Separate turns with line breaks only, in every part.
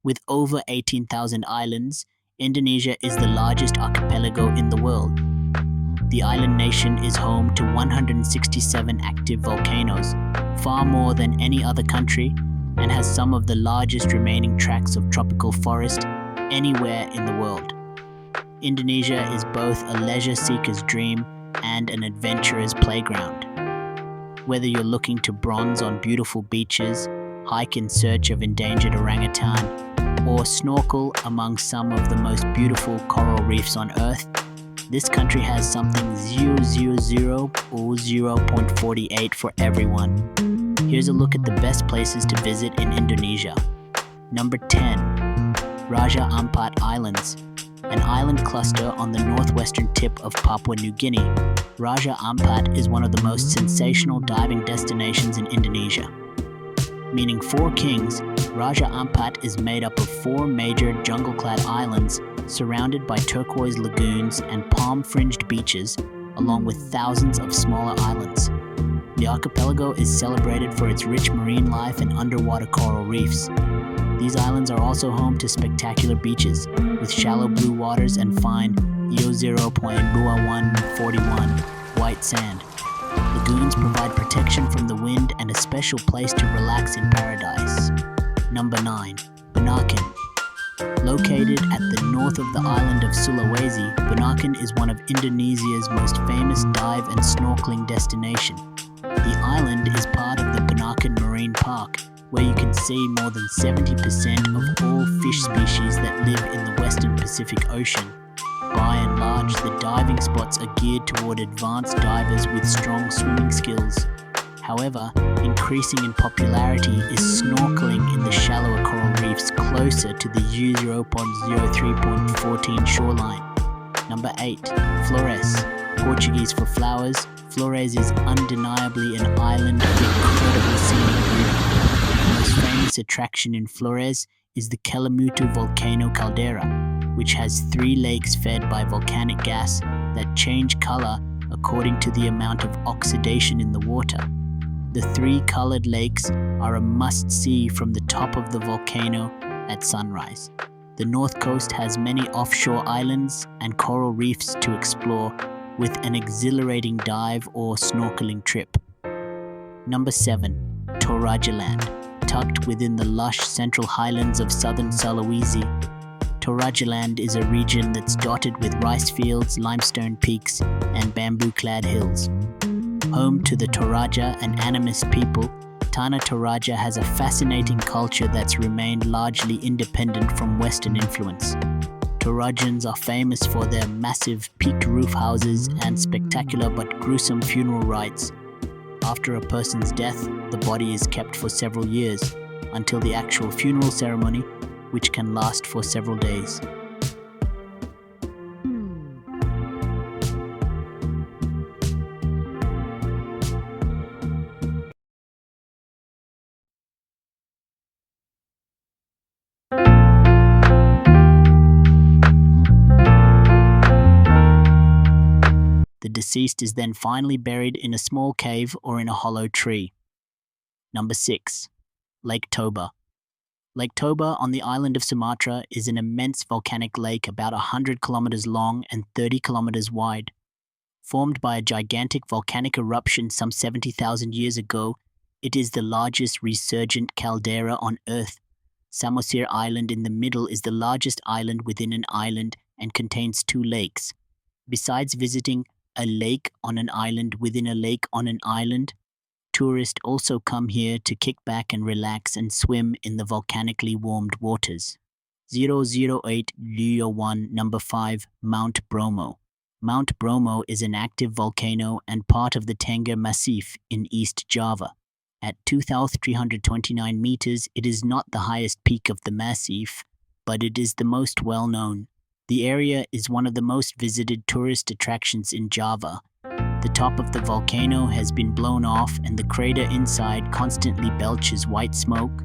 With over 18,000 islands, Indonesia is the largest archipelago in the world. The island nation is home to 167 active volcanoes, far more than any other country, and has some of the largest remaining tracts of tropical forest anywhere in the world. Indonesia is both a leisure seeker's dream and an adventurer's playground. Whether you're looking to bronze on beautiful beaches, hike in search of endangered orangutan, or snorkel among some of the most beautiful coral reefs on Earth, this country has something 000 or 0.48 for everyone. Here's a look at the best places to visit in Indonesia. Number 10. Raja Ampat Islands, an island cluster on the northwestern tip of Papua New Guinea. Raja Ampat is one of the most sensational diving destinations in Indonesia. Meaning four kings, Raja Ampat is made up of four major jungle-clad islands surrounded by turquoise lagoons and palm-fringed beaches, along with thousands of smaller islands. The archipelago is celebrated for its rich marine life and underwater coral reefs. These islands are also home to spectacular beaches, with shallow blue waters and fine 0.2141 white sand. Lagoons provide protection from the wind and a special place to relax in paradise. Number 9. Bunaken. Located at the north of the island of Sulawesi, Bunaken is one of Indonesia's most famous dive and snorkeling destinations. The island is part of the Bunaken Marine Park, where you can see more than 70% of all fish species that live in the western Pacific Ocean. By and large, the diving spots are geared toward advanced divers with strong swimming skills. However, increasing in popularity is snorkeling in the shallower coral reefs closer to the 0.03.14 shoreline. Number 8. Flores. Portuguese for flowers, Flores is undeniably an island of incredible scenic beauty. The most famous attraction in Flores is the Kelimutu volcano caldera, which has 3 lakes fed by volcanic gas that change color according to the amount of oxidation in the water. The 3 colored lakes are a must-see from the top of the volcano at sunrise. The north coast has many offshore islands and coral reefs to explore, with an exhilarating dive or snorkeling trip. Number 7. Toraja Land. Tucked within the lush central highlands of southern Sulawesi, Toraja Land is a region that's dotted with rice fields, limestone peaks, and bamboo-clad hills. Home to the Toraja and Animist people, Tanah Toraja has a fascinating culture that's remained largely independent from Western influence. Torajans are famous for their massive peaked roof houses and spectacular but gruesome funeral rites. After a person's death, the body is kept for several years, until the actual funeral ceremony, which can last for several days. The deceased is then finally buried in a small cave or in a hollow tree. Number 6. Lake Toba. Lake Toba on the island of Sumatra is an immense volcanic lake about 100 kilometers long and 30 kilometers wide. Formed by a gigantic volcanic eruption some 70,000 years ago, it is the largest resurgent caldera on Earth. Samosir Island in the middle is the largest island within an island and contains 2 lakes. Besides visiting a lake on an island within a lake on an island, tourists also come here to kick back and relax and swim in the volcanically warmed waters. 008 Luya 1. Number 5. Mount Bromo. Mount Bromo is an active volcano and part of the Tengger Massif in East Java. At 2,329 meters, it is not the highest peak of the massif, but it is the most well-known. The area is one of the most visited tourist attractions in Java. The top of the volcano has been blown off and the crater inside constantly belches white smoke.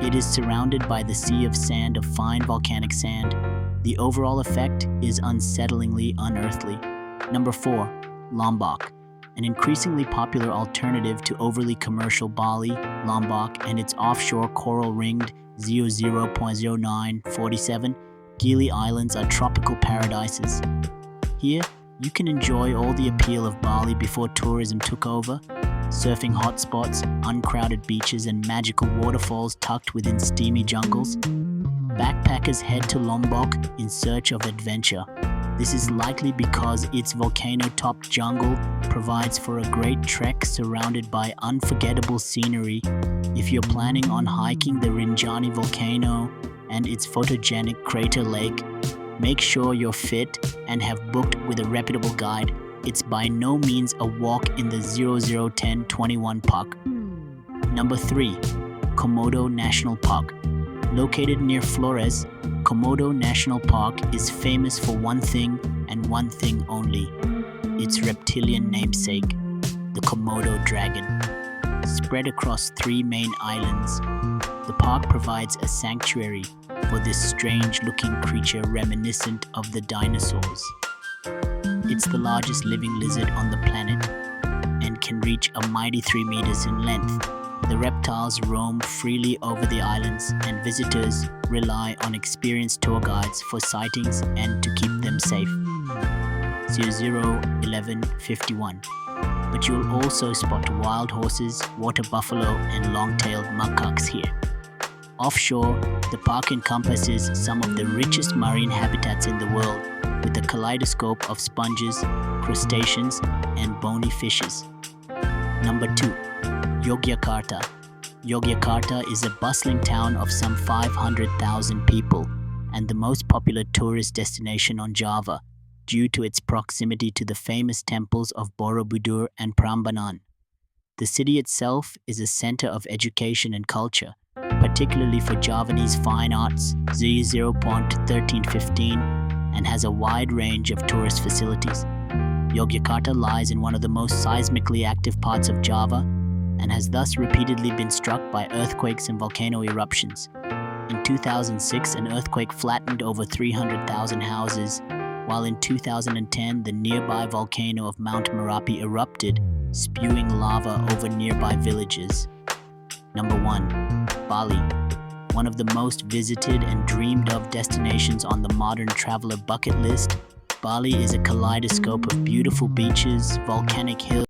It is surrounded by the sea of sand of fine volcanic sand. The overall effect is unsettlingly unearthly. Number 4. Lombok. An increasingly popular alternative to overly commercial Bali, Lombok, and its offshore coral-ringed 00.0947, Gili Islands are tropical paradises. Here, you can enjoy all the appeal of Bali before tourism took over, surfing hotspots, uncrowded beaches, and magical waterfalls tucked within steamy jungles. Backpackers head to Lombok in search of adventure. This is likely because its volcano-topped jungle provides for a great trek surrounded by unforgettable scenery. If you're planning on hiking the Rinjani volcano and its photogenic crater lake, make sure you're fit and have booked with a reputable guide. It's by no means a walk in the 001021 park. Number 3. Komodo National Park. Located near Flores, Komodo National Park is famous for one thing and one thing only: its reptilian namesake, the Komodo dragon. Spread across 3 main islands, the park provides a sanctuary for this strange-looking creature reminiscent of the dinosaurs. It's the largest living lizard on the planet and can reach a mighty 3 meters in length. The reptiles roam freely over the islands, and visitors rely on experienced tour guides for sightings and to keep them safe. 001151. But you'll also spot wild horses, water buffalo, and long-tailed macaques here. Offshore, the park encompasses some of the richest marine habitats in the world, with a kaleidoscope of sponges, crustaceans, and bony fishes. Number 2. Yogyakarta. Yogyakarta is a bustling town of some 500,000 people and the most popular tourist destination on Java due to its proximity to the famous temples of Borobudur and Prambanan. The city itself is a center of education and culture, particularly for Javanese fine arts, 0.1315, and has a wide range of tourist facilities. Yogyakarta lies in one of the most seismically active parts of Java and has thus repeatedly been struck by earthquakes and volcano eruptions. In 2006, an earthquake flattened over 300,000 houses, while in 2010, the nearby volcano of Mount Merapi erupted, spewing lava over nearby villages. Number 1. Bali. One of the most visited and dreamed of destinations on the modern traveler bucket list, Bali is a kaleidoscope of beautiful beaches, volcanic hills,